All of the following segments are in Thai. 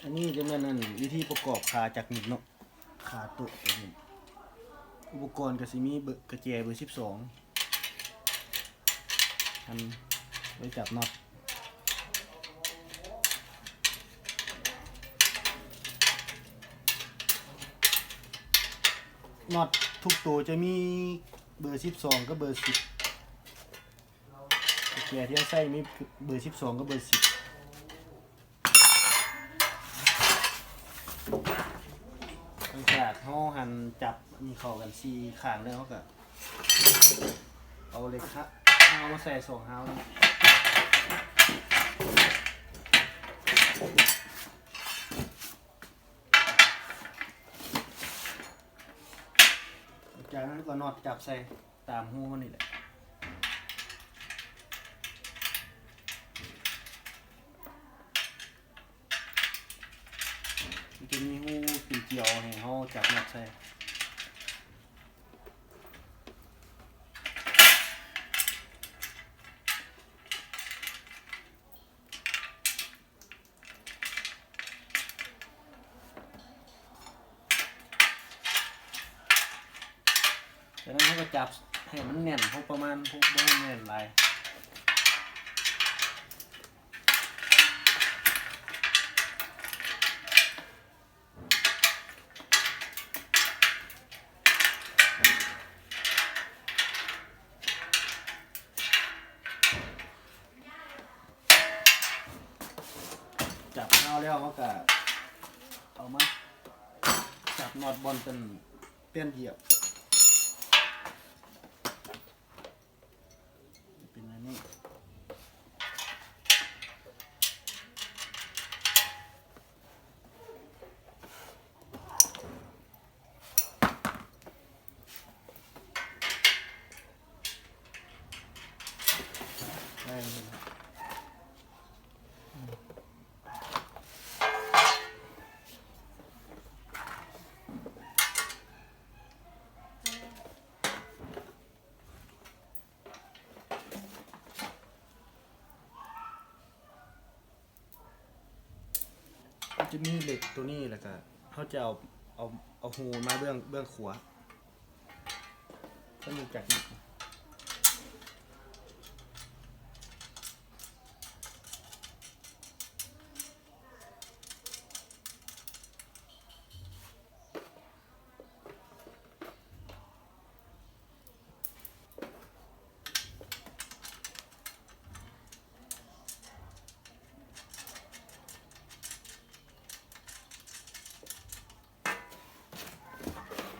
อันนี้จะเป็นอันวิธีประกอบขาจากหนิบเนาะขาโต๊ะอุปกรณ์ก็สิมีกระแจเบอร์12อันไว้จับน็อตน็อตทุกตัวจะมีเบอร์12กับเบอร์10กระแจที่ใส่มีเบอร์12กับเบอร์10หลังจากเขาหั่นจับมีเข้ากัน4ข้างแล้วเขาก็เอาเลยครับเอามาใส่2ฮาวจากนั้นก็น็อตจับใส่ตามหูมันนี่แหละมันจะมีหูปีเกียวให้เขาจับน็อตใส่จากนั้นเขาก็จับให้มันแน่นเขาประมาณพวกไม่แน่นไรจับเอาแล้วเขาก็เอามาจับน็อตบอลเป็นเปี้ยนเหยียบเป็นอันนี้ได้เลยจะมีเหล็กตัวนี้แล้วก็เขาจะเอาหูมาเบื้องขวาก็มีจากนี้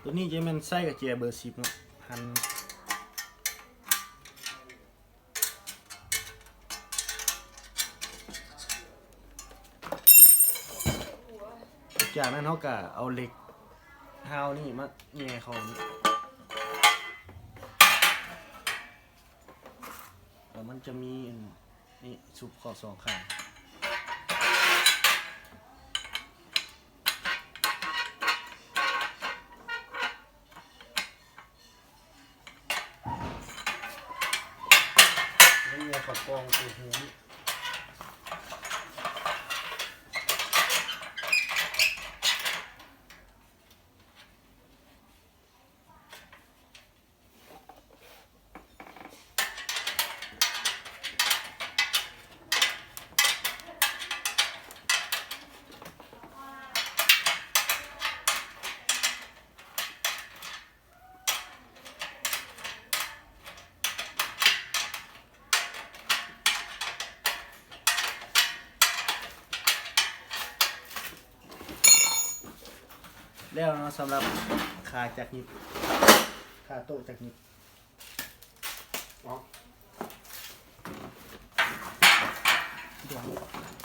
ตัวนี้จะเป็นไส้กับเจียเบอร์10เนาะหั่นจากนั้นเขาก็เอาเหล็กฮาวนี่มาแง่เขาแล้วมันจะมีนี่สุบข้อ2ข้างแล้วขอบกองตัวหูแล้วเนาะสำหรับขาจากนิบขาโต๊ะจากนิบ